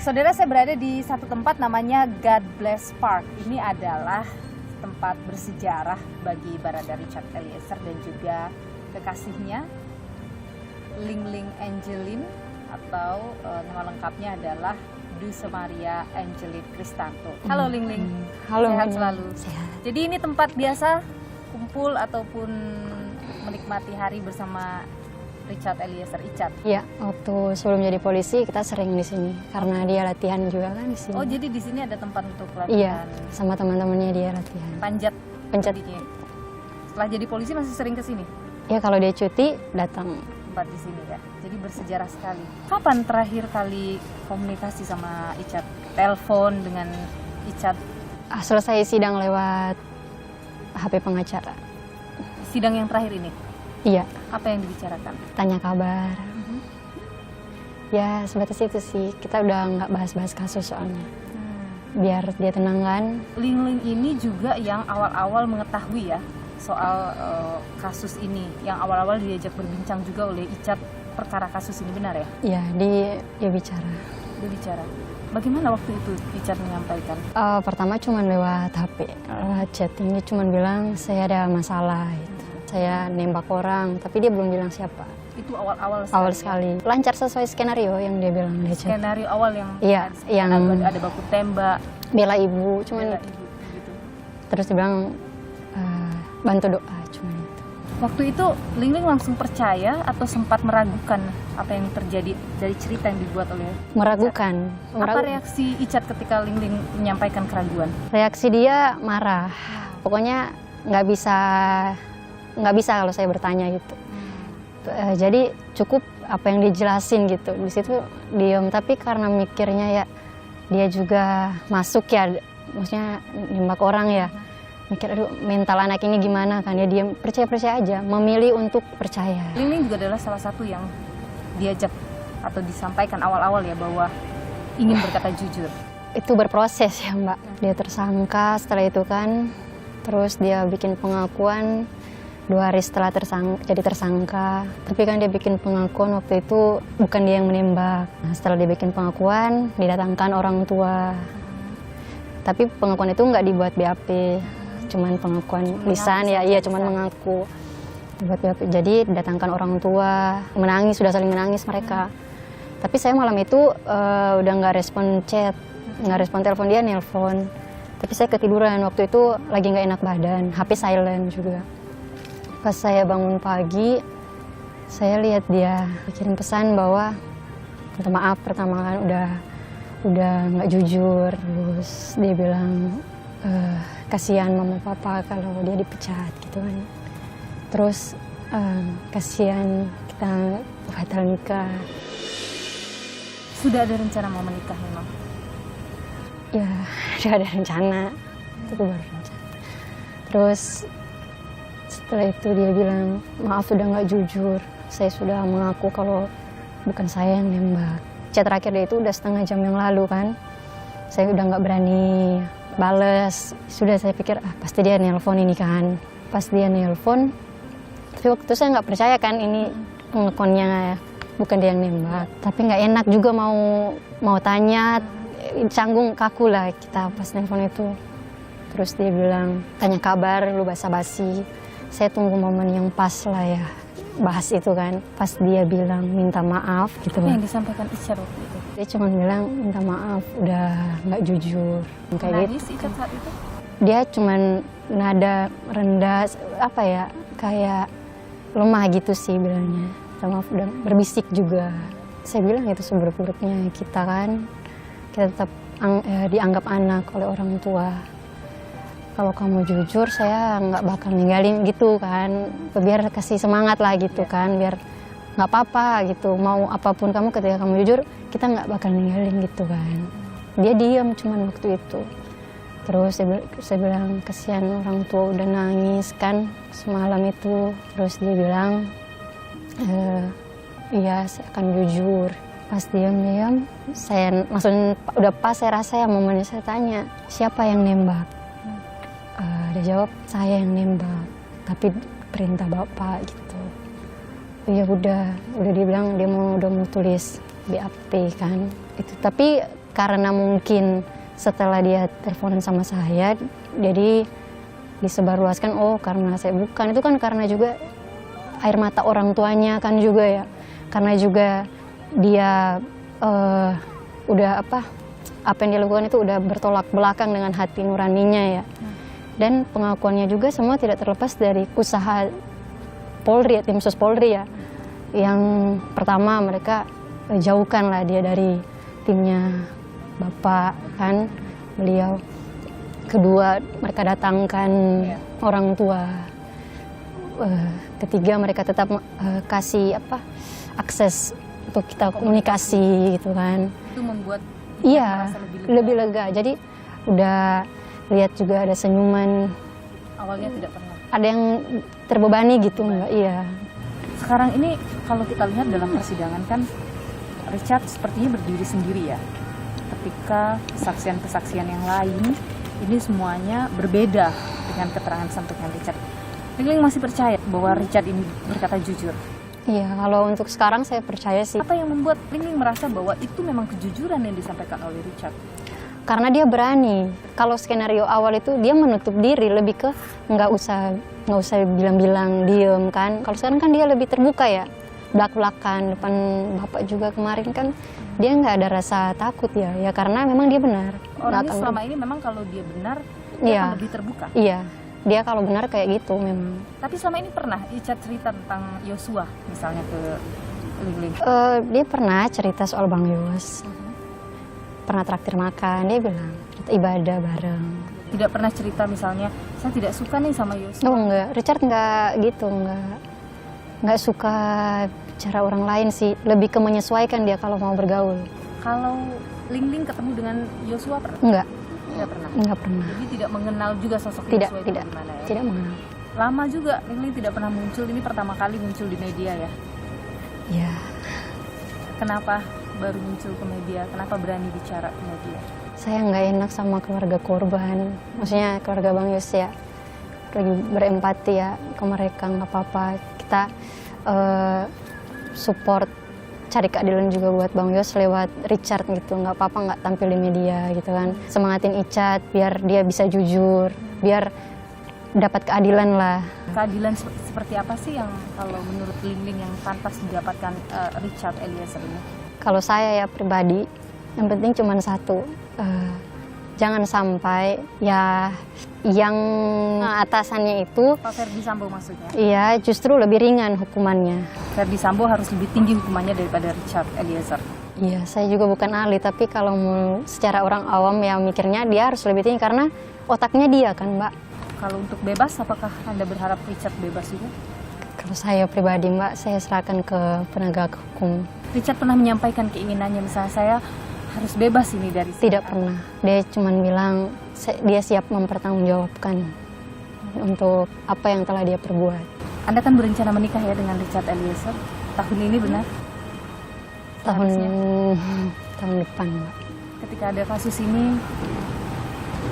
Saudara, saya berada di satu tempat namanya God Bless Park. Ini adalah tempat bersejarah bagi Barada Richard Eliezer dan juga kekasihnya Ling Ling Angeline, atau nama lengkapnya adalah Duse Maria Angeline Kristanto. Halo Ling Ling. Halo. Sehat selalu. Sehat. Jadi ini tempat biasa kumpul ataupun menikmati hari bersama Richard Eliezer, Icat. Iya, waktu sebelum jadi polisi kita sering di sini karena dia latihan juga kan di sini. Oh, jadi di sini ada tempat untuk Iya, latihan. sama teman-temannya dia latihan. Panjat. Pencet. Tadinya. Setelah jadi polisi masih sering ke sini. Ya kalau dia cuti datang. Tempat di sini ya. Jadi bersejarah sekali. Kapan terakhir kali komunikasi sama Icat? Telepon dengan Icat? Selesai sidang lewat HP pengacara. Sidang yang terakhir ini, Iya, apa yang dibicarakan? tanya kabar. Ya sebatas itu sih. Kita udah nggak bahas-bahas kasus soalnya. Biar dia tenang kan. Ling Ling ini juga yang awal-awal mengetahui ya soal kasus ini, yang awal-awal diajak berbincang juga oleh Icat perkara kasus ini, benar ya? Iya, dia bicara. Dia bicara. Bagaimana waktu itu Icat menyampaikan? Pertama cuma lewat HP, lewat chatting. Dia cuma bilang saya ada masalah gitu. Saya nembak orang, tapi dia belum bilang siapa. Itu awal-awal sekali. Awal sekali. Lancar sesuai skenario yang dia bilang di chat. Skenario awal yang Iya, yang ada baku tembak, bela ibu, cuman bela itu. ibu gitu. Terus dia bilang bantu doa, cuman itu. Waktu itu Ling Ling langsung percaya atau sempat meragukan apa yang terjadi dari cerita yang dibuat oleh Meragukan. Apa reaksi Icat ketika Ling Ling menyampaikan keraguan? Reaksi dia marah. Pokoknya nggak bisa kalau saya bertanya gitu. Jadi cukup apa yang dijelasin gitu. Di situ diam, tapi karena mikirnya ya dia juga masuk ya, maksudnya nembak orang ya. Mikir aduh mental anak ini gimana kan, dia diam, percaya aja, memilih untuk percaya. Ling Ling juga adalah salah satu yang diajak atau disampaikan awal-awal ya bahwa ingin berkata jujur. Itu berproses ya Mbak. Dia tersangka, setelah itu kan terus dia bikin pengakuan 2 hari setelah jadi tersangka. Tapi kan dia bikin pengakuan waktu itu bukan dia yang menembak. Nah, setelah dia bikin pengakuan, didatangkan orang tua. Tapi pengakuan itu nggak dibuat BAP, cuman pengakuan lisan ya, iya cuman mengaku. Dibuat BAP. Jadi didatangkan orang tua, menangis, sudah saling menangis mereka. Tapi saya malam itu udah nggak respon chat, nggak respon telepon, dia nelpon. Tapi saya ketiduran, waktu itu lagi nggak enak badan, HP silent juga. Pas saya bangun pagi, saya lihat dia kirim pesan bahwa minta maaf pertama kan udah nggak jujur. Terus dia bilang kasihan mama papa kalau dia dipecat gitu kan. Terus kasihan kita batal nikah. Sudah ada rencana mau menikah memang? Ya, udah ada rencana. Itu baru rencana. Terus setelah itu dia bilang, maaf sudah nggak jujur. Saya sudah mengaku kalau bukan saya yang nembak. Chat terakhir dia itu udah setengah jam yang lalu kan. Saya udah nggak berani bales. Sudah saya pikir, pasti dia nelpon ini kan. Pas dia nelpon, tapi waktu itu saya nggak percaya kan ini pengakuannya bukan dia yang nembak. Tapi nggak enak juga mau tanya, canggung kaku lah kita pas nelpon itu. Terus dia bilang, tanya kabar, lu basa-basi. Saya tunggu momen yang pas lah ya, bahas itu kan. Pas dia bilang minta maaf gitu. Apa yang disampaikan Icat waktu itu? Dia cuma bilang minta maaf, udah nggak jujur. Kayak Nangis gitu. Icat saat itu? Dia cuma nada rendah, apa ya, kayak lemah gitu sih bilangnya. Minta maaf, udah berbisik juga. Saya bilang itu seburuk-buruknya kita kan. Kita tetap dianggap anak oleh orang tua. Kalau kamu jujur, saya nggak bakal ninggalin gitu kan. Biar kasih semangat lah gitu kan, biar nggak apa-apa gitu. Mau apapun kamu ketika kamu jujur, kita nggak bakal ninggalin gitu kan. Dia diam cuman waktu itu. Terus saya bilang, kasihan orang tua udah nangis kan semalam itu. Terus dia bilang, iya saya akan jujur. Pas diam-diam, saya langsung udah pas saya rasa ya momennya saya tanya, siapa yang nembak? Dia jawab, saya yang nembak, tapi perintah bapak gitu. Ya udah dia bilang dia udah mau tulis BAP kan. Itu tapi karena mungkin setelah dia teleponan sama saya, jadi disebarluaskan, oh karena saya bukan. Itu kan karena juga air mata orang tuanya kan juga ya. Karena juga dia udah apa yang dia lakukan itu udah bertolak belakang dengan hati nuraninya ya. Dan pengakuannya juga semua tidak terlepas dari usaha Polri, tim sus Polri ya. Yang pertama mereka jauhkanlah dia dari timnya Bapak kan, beliau. Kedua mereka datangkan orang tua. Ketiga mereka tetap kasih akses untuk kita komunikasi gitu kan. Itu membuat iya merasa lebih lega. Jadi udah lihat juga ada senyuman. Awalnya tidak pernah. Ada yang terbebani gitu enggak? Iya. Sekarang ini kalau kita lihat dalam persidangan kan Richard sepertinya berdiri sendiri ya. Ketika kesaksian-kesaksian yang lain ini semuanya berbeda dengan keterangan sampaikan Richard. Lingling masih percaya bahwa Richard ini berkata jujur? Iya, kalau untuk sekarang saya percaya sih. Apa yang membuat Lingling merasa bahwa itu memang kejujuran yang disampaikan oleh Richard? Karena dia berani. Kalau skenario awal itu dia menutup diri, lebih ke nggak usah bilang-bilang diem kan. Kalau sekarang kan dia lebih terbuka ya, belak-belakan depan Bapak juga kemarin kan dia nggak ada rasa takut ya karena memang dia benar. Orangnya selama ini memang kalau dia benar dia akan lebih terbuka. Iya, dia kalau benar kayak gitu memang. Tapi selama ini pernah Richard cerita tentang Yosua misalnya ke Lingling? Dia pernah cerita soal Bang Yos. Pernah traktir makan, dia bilang ibadah bareng. Tidak pernah cerita misalnya saya tidak suka nih sama Yosua? Oh enggak, Richard enggak gitu, enggak suka cara orang lain sih, lebih ke menyesuaikan dia kalau mau bergaul. Kalau Lingling ketemu dengan Yosua pernah? Enggak. Tidak pernah? Enggak pernah. Jadi tidak mengenal juga sosok Tidak, Yosua itu tidak, gimana ya? tidak mengenal. Lama juga Lingling tidak pernah muncul, ini pertama kali muncul di media ya? Iya. Kenapa baru muncul ke media? Kenapa berani bicara ke media? Saya nggak enak sama keluarga korban, maksudnya keluarga Bang Yos ya. Lagi berempati ya ke mereka, nggak apa-apa. Kita support, cari keadilan juga buat Bang Yos lewat Richard gitu. Nggak apa-apa nggak tampil di media gitu kan. Semangatin Icat biar dia bisa jujur, biar dapat keadilan lah. Keadilan seperti apa sih yang kalau menurut Lingling yang pantas didapatkan Richard Eliezer ini? Kalau saya ya pribadi, yang penting cuma satu, jangan sampai ya yang atasannya itu, Pak Ferdi Sambo maksudnya? iya justru lebih ringan hukumannya. Ferdi Sambo harus lebih tinggi hukumannya daripada Richard Eliezer. Iya, saya juga bukan ahli, tapi kalau mau secara orang awam ya mikirnya dia harus lebih tinggi karena otaknya dia kan Mbak. Kalau untuk bebas, apakah Anda berharap Richard bebas juga? Kalau saya pribadi Mbak, saya serahkan ke penegak hukum. Richard pernah menyampaikan keinginannya, misalnya saya harus bebas ini dari sini. Tidak pernah, dia cuma bilang dia siap mempertanggungjawabkan untuk apa yang telah dia perbuat. Anda kan berencana menikah ya dengan Richard Eliezer tahun ini benar? Tahun Seharusnya. depan Mbak. Ketika ada kasus ini,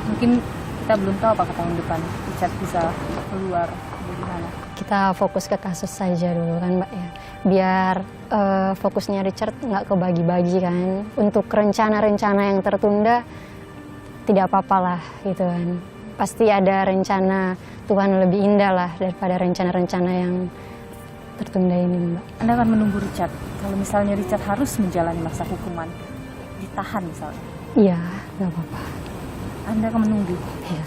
mungkin kita belum tahu apakah tahun depan Richard bisa keluar dari mana. Kita fokus ke kasus saja dulu kan Mbak ya, biar fokusnya Richard nggak kebagi-bagi kan. Untuk rencana-rencana yang tertunda tidak apa-apa lah gitu kan. Pasti ada rencana Tuhan lebih indah lah daripada rencana-rencana yang tertunda ini Mbak. Anda akan menunggu Richard, kalau misalnya Richard harus menjalani masa hukuman, ditahan misalnya? Iya, nggak apa-apa. Anda akan menunggu? Iya.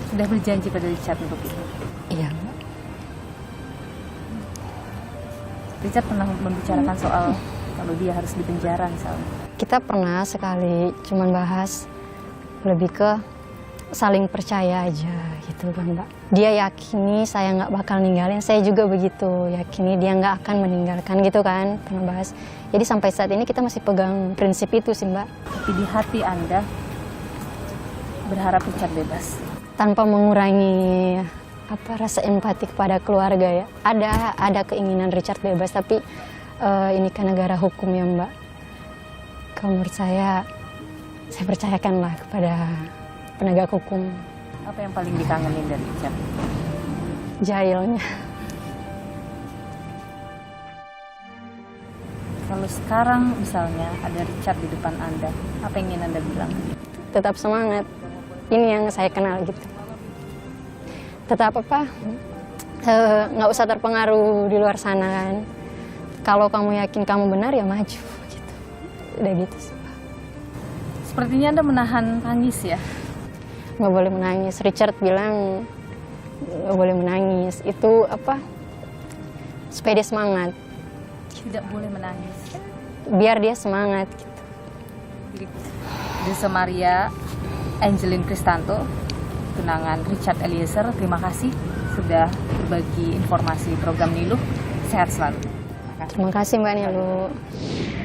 Sudah berjanji pada Richard untuk itu? Iya Mbak. Richard pernah membicarakan soal kalau dia harus dipenjara misalnya? Kita pernah sekali cuman bahas lebih ke saling percaya aja gitu kan Mbak. Dia yakini saya nggak bakal ninggalin, saya juga begitu yakini dia nggak akan meninggalkan gitu kan, pernah bahas. Jadi sampai saat ini kita masih pegang prinsip itu sih Mbak. Tapi di hati Anda berharap Richard bebas? Tanpa mengurangi rasa empati kepada keluarga ya. Ada keinginan Richard bebas, tapi ini kan negara hukum ya Mbak. Kalau menurut saya percayakanlah kepada penegak hukum. Apa yang paling dikangenin dari Richard? Jahilnya. Kalau sekarang misalnya ada Richard di depan Anda, apa yang ingin Anda bilang? Tetap semangat. Ini yang saya kenal gitu. Tetap apa? Nggak usah terpengaruh di luar sana kan. Kalau kamu yakin kamu benar ya maju gitu. Udah gitu sih. Sepertinya Anda menahan tangis ya. Nggak boleh menangis. Richard bilang nggak boleh menangis. Itu apa? Supaya dia semangat. Tidak boleh menangis. Biar dia semangat gitu. Desa Maria Angelin Kristanto, tunangan Richard Eliezer, terima kasih sudah berbagi informasi program Niluh. Sehat selalu. Terima kasih Mbak Niluh.